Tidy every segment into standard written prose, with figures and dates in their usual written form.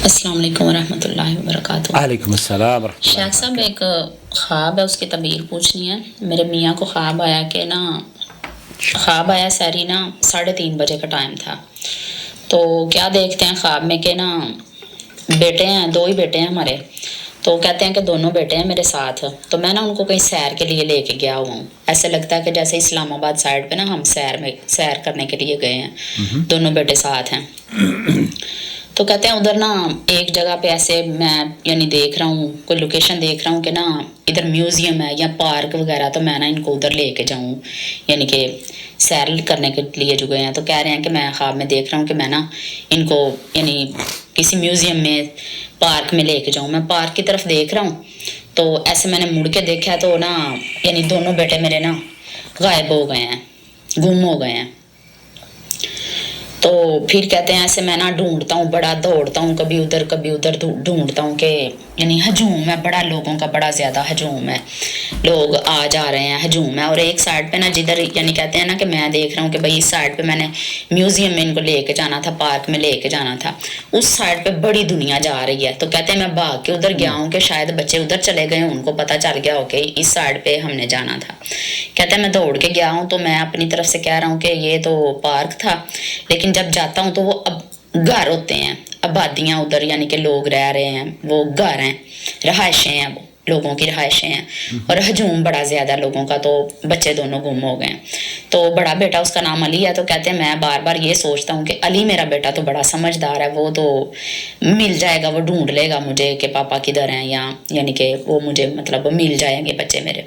السلام علیکم ورحمۃ اللہ وبرکاتہ۔ وعلیکم السلام ورحمۃ اللہ۔ شیخ صاحب ایک خواب ہے، اس کی تعبیر پوچھنی ہے۔ میرے میاں کو خواب آیا کہ خواب آیا سحری 3:30 بجے کا ٹائم تھا، تو کیا دیکھتے ہیں خواب میں کہ بیٹے ہیں، 2 ہی بیٹے ہیں ہمارے، تو کہتے ہیں کہ دونوں بیٹے ہیں میرے ساتھ، تو میں ان کو کہیں سیر کے لیے لے کے گیا ہوا ہوں۔ ایسے لگتا ہے کہ جیسے اسلام آباد سائڈ پہ ہم سیر کرنے کے لیے گئے ہیں، دونوں بیٹے ساتھ ہیں۔ تو کہتے ہیں ادھر ایک جگہ پہ ایسے میں دیکھ رہا ہوں، کوئی لوکیشن دیکھ رہا ہوں کہ ادھر میوزیم ہے یا پارک وغیرہ، تو میں ان کو ادھر لے کے جاؤں، کہ سیر کرنے کے لیے جو گئے ہیں۔ تو کہہ رہے ہیں کہ میں خواب میں دیکھ رہا ہوں کہ میں ان کو کسی میوزیم میں، پارک میں لے کے جاؤں۔ میں پارک کی طرف دیکھ رہا ہوں، تو ایسے میں نے مڑ کے دیکھا تو دونوں بیٹے میرے غائب ہو گئے ہیں، گم ہو گئے ہیں۔ تو پھر کہتے ہیں ایسے میں ڈھونڈتا ہوں، بڑا دوڑتا ہوں، کبھی ادھر ڈھونڈتا ہوں کہ ہجوم ہے، بڑا لوگوں کا بڑا زیادہ ہجوم ہے، لوگ آ جا رہے ہیں، ہجوم ہے۔ اور ایک سائڈ پہ جدھر کہتے ہیں کہ میں دیکھ رہا ہوں کہ بھائی اس سائڈ پہ میں نے میوزیم میں ان کو لے کے جانا تھا، پارک میں لے کے جانا تھا، اس سائڈ پہ بڑی دنیا جا رہی ہے۔ تو کہتے ہیں میں بھاگ کے ادھر گیا ہوں کہ شاید بچے ادھر چلے گئے، ان کو پتہ چل گیا ہو کہ اس سائڈ پہ ہم نے جانا تھا۔ کہتے ہیں میں دوڑ کے گیا ہوں، تو میں اپنی طرف سے کہہ رہا ہوں کہ یہ تو پارک تھا، لیکن جب جاتا ہوں تو وہ اب گھر ہوتے ہیں، آبادیاں ادھر، کہ لوگ رہ رہے ہیں، وہ گھر ہیں، رہائشیں ہیں، وہ لوگوں کی رہائشیں ہیں، اور ہجوم بڑا زیادہ لوگوں کا۔ تو بچے دونوں گم ہو گئے ہیں۔ تو بڑا بیٹا، اس کا نام علی ہے، تو کہتے ہیں میں بار بار یہ سوچتا ہوں کہ علی میرا بیٹا تو بڑا سمجھدار ہے، وہ تو مل جائے گا، وہ ڈھونڈ لے گا مجھے کہ پاپا کدھر ہیں، یا کہ وہ مجھے مل جائیں گے بچے میرے۔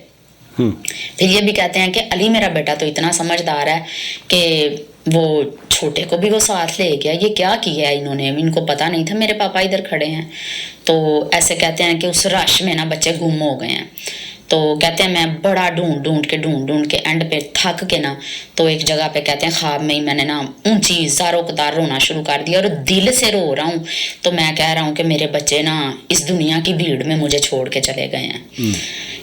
پھر یہ بھی کہتے ہیں کہ علی میرا بیٹا تو اتنا سمجھدار ہے کہ وہ چھوٹے کو بھی وہ ساتھ لے گیا۔ یہ کیا کیا ہے انہوں نے، ان کو پتہ نہیں تھا میرے پاپا ادھر کھڑے ہیں۔ تو ایسے کہتے ہیں کہ اس رش میں بچے گم ہو گئے ہیں۔ تو کہتے ہیں میں بڑا ڈھونڈ کے اینڈ پہ تھک کے تو ایک جگہ پہ کہتے ہیں خواب میں ہی میں نے اونچی زاروں قطار رونا شروع کر دیا، اور دل سے رو رہا ہوں۔ تو میں کہہ رہا ہوں کہ میرے بچے اس دنیا کی بھیڑ میں مجھے چھوڑ کے چلے گئے ہیں،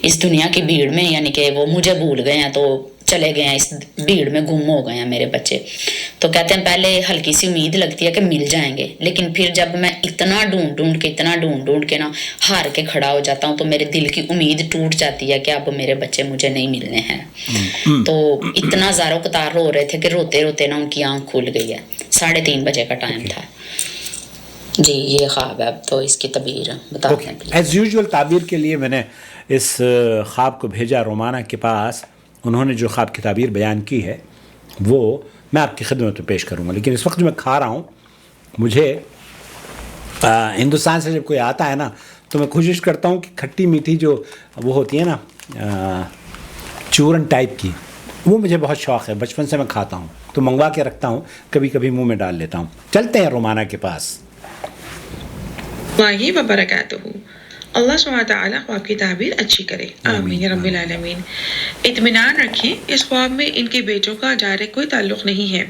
اس دنیا کی بھیڑ میں، کہ وہ مجھے بھول گئے ہیں، تو چلے گئے ہیں، اس بھیڑ میں گم ہو گئے ہیں میرے بچے۔ تو کہتے ہیں پہلے ہلکی سی امید لگتی ہے کہ مل جائیں گے، لیکن پھر جب میں اتنا ڈھونڈ کے ہار کے کھڑا ہو جاتا ہوں، تو میرے دل کی امید ٹوٹ جاتی ہے کہ اب میرے بچے مجھے نہیں ملنے ہیں۔ تو اتنا زاروں قطار رو رہے تھے کہ روتے روتے ان کی آنکھ کھل گئی ہے۔ 3:30 بجے کا ٹائم تھا جی۔ یہ خواب ہے، اب تو اس کی تعبیر بتا دیں پلیز۔ ایز یوزول تعبیر کے لیے میں نے اس خواب کو بھیجا رومانہ کے پاس، انہوں نے جو خواب کی تعبیر بیان کی ہے وہ میں آپ کی خدمت میں پیش کروں گا۔ لیکن اس وقت جو میں کھا رہا ہوں، مجھے ہندوستان سے جب کوئی آتا ہے تو میں کوشش کرتا ہوں کہ کھٹی میٹھی جو وہ ہوتی ہے چورن ٹائپ کی، وہ مجھے بہت شوق ہے، بچپن سے میں کھاتا ہوں، تو منگوا کے رکھتا ہوں، کبھی کبھی منہ میں ڈال لیتا ہوں۔ چلتے ہیں رومانہ کے پاس۔ اللہ وبرکاتہ۔ اللہ سبحانہ وتعالیٰ خواب کی تعبیر اچھی کرے، آمین یا رب العالمین۔ اطمینان رکھیں، اس خواب میں ان کے بیٹوں کا ڈائریکٹ کوئی تعلق نہیں ہے۔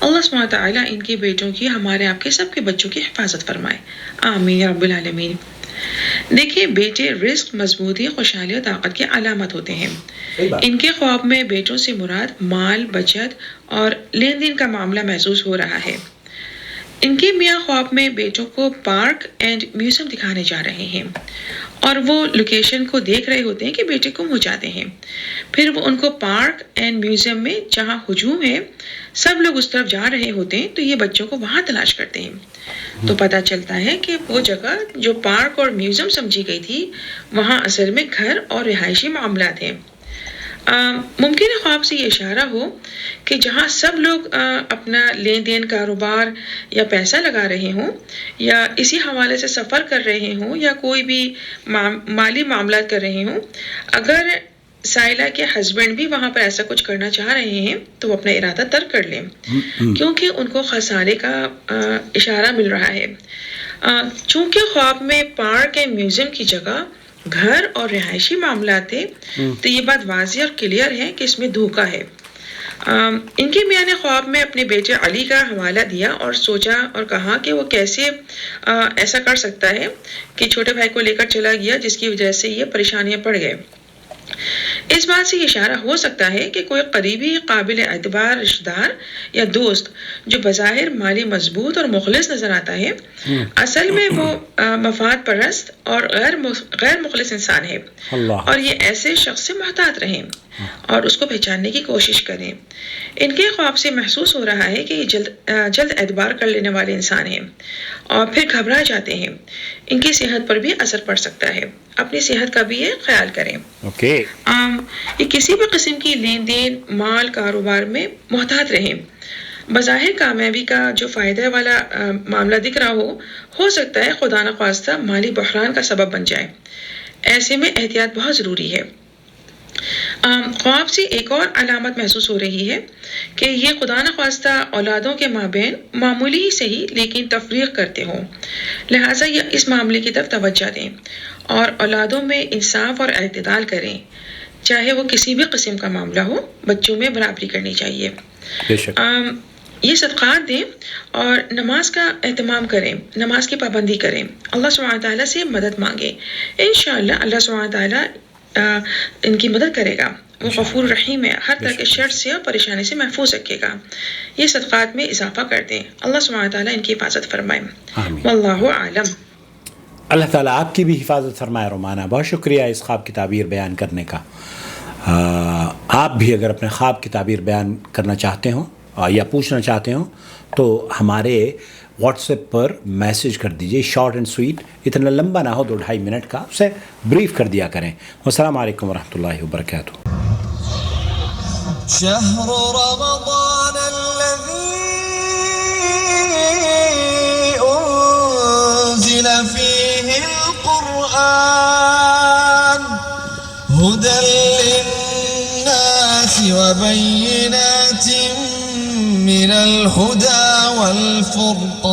اللہ سبحانہ وتعالیٰ ان کے بیٹوں کی، ہمارے آپ کے سب کے بچوں کی حفاظت فرمائے، آمین یا رب العالمین۔ دیکھیں، بیٹے رزق، مضبوطی، خوشحالی اور طاقت کی علامت ہوتے ہیں۔ ان کے خواب میں بیٹوں سے مراد مال، بچت اور لین دین کا معاملہ محسوس ہو رہا ہے۔ ان کے میاں خواب میں بیٹوں کو پارک اینڈ میوزیم دکھانے جا رہے ہیں، اور وہ لوکیشن کو دیکھ رہے ہوتے ہیں کہ بیٹے گم ہو جاتے ہیں۔ پھر وہ ان کو پارک اینڈ میوزیم میں، جہاں ہجوم ہے، سب لوگ اس طرف جا رہے ہوتے ہیں، تو یہ بچوں کو وہاں تلاش کرتے ہیں۔ تو پتہ چلتا ہے کہ وہ جگہ جو پارک اور میوزیم سمجھی گئی تھی، وہاں اصل میں گھر اور رہائشی معاملات ہیں۔ ممکن ہے خواب سے یہ اشارہ ہو کہ جہاں سب لوگ اپنا لین دین، کاروبار یا پیسہ لگا رہے ہوں، یا اسی حوالے سے سفر کر رہے ہوں، یا کوئی بھی مالی معاملات کر رہے ہوں، اگر سائلہ کے ہسبینڈ بھی وہاں پر ایسا کچھ کرنا چاہ رہے ہیں تو وہ اپنا ارادہ ترک کر لیں، کیونکہ ان کو خسارے کا اشارہ مل رہا ہے۔ چونکہ خواب میں پارک یا میوزیم کی جگہ گھر اور رہائشی معاملات تھے، تو یہ بات واضح اور کلیئر ہے کہ اس میں دھوکہ ہے۔ ان کے میاں نے خواب میں اپنے بیٹے علی کا حوالہ دیا اور سوچا اور کہا کہ وہ کیسے ایسا کر سکتا ہے کہ چھوٹے بھائی کو لے کر چلا گیا، جس کی وجہ سے یہ پریشانیاں پڑ گئے۔ اس بات سے اشارہ ہو سکتا ہے کہ کوئی قریبی قابل اعتبار رشتہ دار یا دوست جو بظاہر مالی مضبوط اور مخلص نظر آتا ہے، اصل میں وہ مفاد پرست اور غیر مخلص انسان ہے، اور یہ ایسے شخص سے محتاط رہیں اور اس کو پہچاننے کی کوشش کریں۔ ان کے خواب سے محسوس ہو رہا ہے کہ یہ جلد اعتبار کر لینے والے انسان ہیں اور پھر گھبرا جاتے ہیں۔ ان کی صحت پر بھی اثر پڑ سکتا ہے، اپنی صحت کا بھی یہ خیال کریں۔ یہ کسی بھی قسم کی لین دین، مال، کاروبار میں محتاط رہیں۔ بظاہر کامیابی کا جو فائدہ والا معاملہ دکھ رہا ہو سکتا ہے خدا نخواستہ مالی بحران کا سبب بن جائے۔ ایسے میں احتیاط بہت ضروری ہے۔ خواب سے ایک اور علامت محسوس ہو رہی ہے کہ یہ خدا نخواستہ اولادوں کے مابین معمولی ہی صحیح لیکن تفریق کرتے ہوں، لہٰذا یہ اس معاملے کی طرف توجہ دیں اور اولادوں میں انصاف اور اعتدال کریں، چاہے وہ کسی بھی قسم کا معاملہ ہو۔ بچوں میں برابری کرنی چاہیے، یہ صدقات دیں اور نماز کا اہتمام کریں، نماز کی پابندی کریں، اللہ سبحانہ تعالیٰ سے مدد مانگیں۔ انشاءاللہ اللہ سبحانہ تعالیٰ ان کی مدد کرے گا، وہ غفور رحیم ہے، ہر طرح کے شر سے اور پریشانی سے محفوظ رکھے گا۔ یہ صدقات میں اضافہ کر دیں، اللہ سبحانہ تعالیٰ ان کی حفاظت فرمائے۔ واللہ عالم۔ اللہ تعالیٰ آپ کی بھی حفاظت فرمائے رومانہ۔ بہت شکریہ اس خواب کی تعبیر بیان کرنے کا۔ آپ بھی اگر اپنے خواب کی تعبیر بیان کرنا چاہتے ہوں یا پوچھنا چاہتے ہوں تو ہمارے واٹس ایپ پر میسج کر دیجئے، شارٹ اینڈ سویٹ، اتنا لمبا نہ ہو، 2-2.5 منٹ کا، اسے بریف کر دیا کریں۔ السلام علیکم ورحمۃ اللہ وبرکاتہ۔ شهر رمضان الذي أنزل فيه القرآن هدى للناس وبينات من الهدى والفرقان